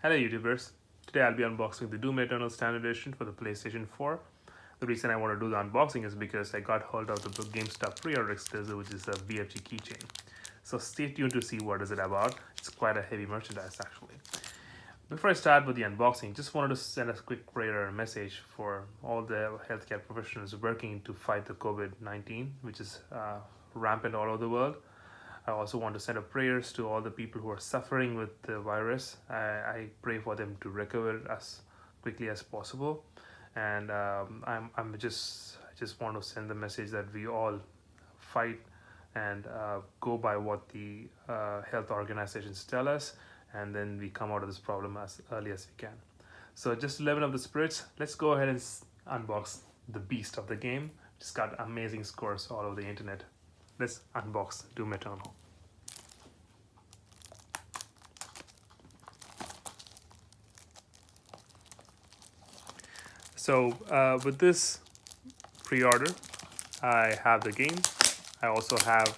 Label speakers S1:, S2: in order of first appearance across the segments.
S1: Hello YouTubers, today I'll be unboxing the Doom Eternal Standard Edition for the PlayStation 4. The reason I want to do the unboxing is because I got hold of the GameStop pre-order exclusive, which is a BFG keychain. So stay tuned to see what is it about. It's quite a heavy merchandise actually. Before I start with the unboxing, just wanted to send a quick prayer message for all the healthcare professionals working to fight the COVID-19, which is rampant all over the world. I also want to send up prayers to all the people who are suffering with the virus. I pray for them to recover as quickly as possible, and I just want to send the message that we all fight and go by what the health organizations tell us, and then we come out of this problem as early as we can. So just to level up the spirits, let's go ahead and unbox the beast of the game. It's got amazing scores all over the internet. Let's unbox Doom Eternal. So with this pre-order, I have the game. I also have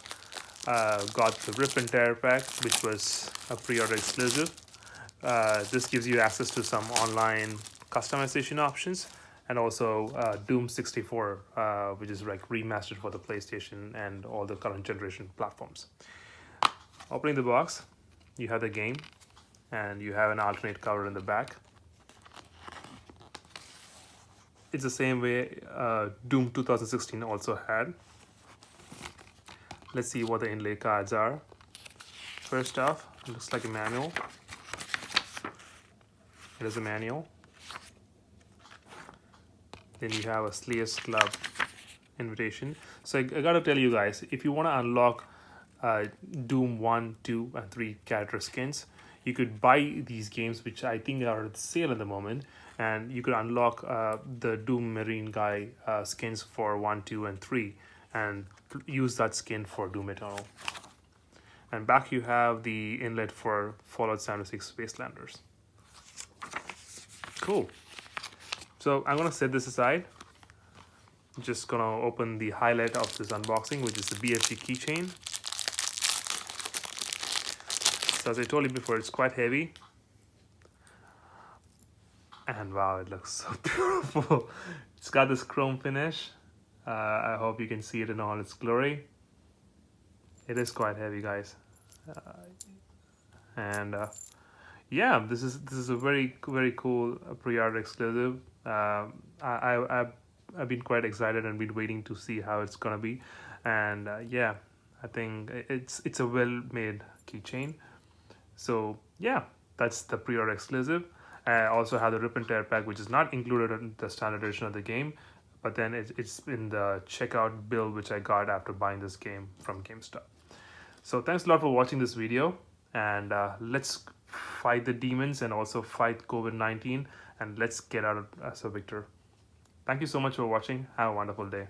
S1: got the Rip and Tear pack, which was a pre-order exclusive. This gives you access to some online customization options, and also Doom 64, which is like remastered for the PlayStation and all the current generation platforms. Opening the box, you have the game, and you have an alternate cover in the back. It's the same way Doom 2016 also had. Let's see what the inlay cards are. First off, it looks like a manual. It is a manual. Then you have a Slayers Club invitation. So I gotta tell you guys, if you want to unlock Doom 1, 2, and 3 character skins, you could buy these games, which I think are at sale at the moment, and you could unlock the Doom Marine guy skins for 1, 2, and 3, and use that skin for Doom Eternal. And back you have the inlet for Fallout 76 Wastelanders. Cool. So I'm gonna set this aside. Just gonna open the highlight of this unboxing, which is the BFG keychain. So as I told you before, it's quite heavy. And wow, it looks so beautiful. It's got this chrome finish. I hope you can see it in all its glory. It is quite heavy, guys. Yeah, this is a very cool pre-order exclusive. I've been quite excited and been waiting to see how it's gonna be, and yeah, I think it's a well-made keychain. So yeah, that's the pre-order exclusive. I also have the Rip and Tear pack, which is not included in the standard edition of the game, but then it's in the checkout bill, which I got after buying this game from GameStop. So thanks a lot for watching this video, and let's fight the demons and also fight COVID-19, and let's get out as a victor. Thank you so much for watching. Have a wonderful day.